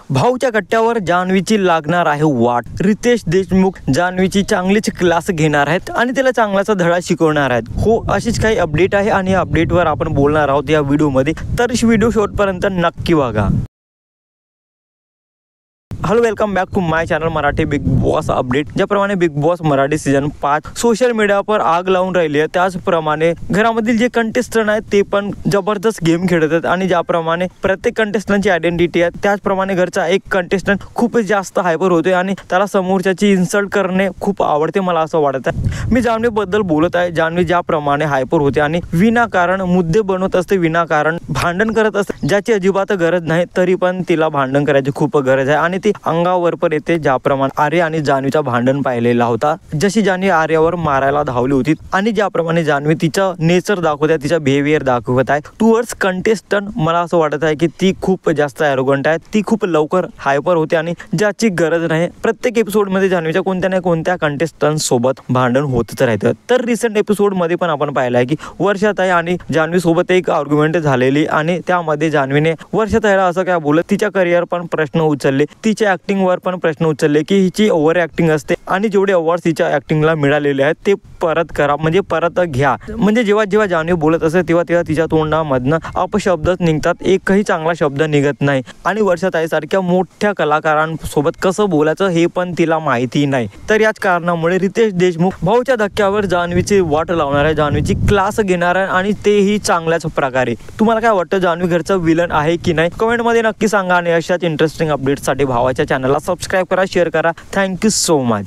भाऊच्या कट्ट्यावर जान्हवीची लागणार आहे वाट। रितेश देशमुख जान्हवीची चांगलीच क्लास घेणार आहेत आणि त्याला चांगलाचा धडा शिकवणार आहेत। हो, अशीच काही अपडेट आहे आणि अपडेटवर आपण बोलणार आहोत या व्हिडिओमध्ये, तर व्हिडिओ शेवटपर्यंत नक्की बघा। Hello, welcome back to my channel Marathi Bigg Boss update. ज्याप्रमाणे Bigg Boss Marathi season 5 social मीडियावर आग लावून राहिली आहे, त्याचप्रमाणे घरामधील जे कंटेस्टंट आहेत ते पण जबरदस्त गेम खेळत आहेत आणि ज्याप्रमाणे प्रत्येक कंटेस्टंटची आयडेंटिटी आहे त्याचप्रमाणे घरचा एक कंटेस्टंट खूपच जास्त हायपर होतोय आणि त्याला समोरच्याची इन्सल्ट करणे खूप आवडते, मला असं वाटत आहे। मी जान्हवीबद्दल बोलत आहे। जान्हवी ज्याप्रमाणे हायपर होते आणि विनाकारण मुद्दे बनवत असते, विनाकारण भांडण करत असते, ज्याची अजिबात गरज नाही तरी पण तिला भांडण करायची खूप गरज आहे आणि ती अंगावर पण येते। ज्याप्रमाणे आर्य आणि जान्हवीचा भांडण पाहिलेला होता, जशी जान्हवी आर्यावर मारायला धावली होती आणि ज्याप्रमाणे जान्हवी तिचा नेचर दाखवत आहे, तिचा बिहेवियर दाखवत आहे टुवर्ड्स कंटेस्टंट, मला असं वाटत आहे की ती खूप जास्त ॲरोगंट आहे, ती खूप लवकर हायपर होते आणि ज्याची गरज नाही। प्रत्येक एपिसोडमध्ये जान्हवीच्या कोणत्या ना कोणत्या कंटेस्टंट सोबत भांडण होतच राहतं। तर रिसेंट एपिसोडमध्ये पण आपण पाहिलं आहे की वर्षाताई आणि जान्हवी सोबत एक आर्ग्युमेंट झालेली आणि त्यामध्ये जान्हवीने वर्षाताईला असं काय बोलत तिच्या करिअर पण प्रश्न उचलले, तिच्या ऍक्टिंग वर पण प्रश्न उचलले की हिची ओव्हर ऍक्टिंग असते आणि जेवढे अवॉर्ड्स हिच्या ऍक्टिंगला मिळालेले आहेत ते परत करा, म्हणजे परत घ्या। म्हणजे जेव्हा जान्हवी बोलत असते तेव्हा तिच्या तोंडामधनं अपशब्दच निघतात, एकही चांगला शब्द निघत नाही आणि वर्षाताईसारख्या मोठ्या कलाकारांसोबत कसं बोलायचं हे पण तिला माहिती नाही। तर याच कारणामुळे रितेश देशमुख भाऊच्या धक्क्यावर जान्हवीची वाट लावणार आहे, जान्हवीची क्लास घेणार आहे आणि तेही चांगल्याच प्रकारे। तुम्हाला काय वाटतं, जान्हवी घरचा विलन आहे की नाही? कमेंटमध्ये नक्की सांगा आणि अशाच इंटरेस्टिंग अपडेट्ससाठी भावाच्या चॅनलला सबस्क्राईब करा, शेअर करा। Thank you so much.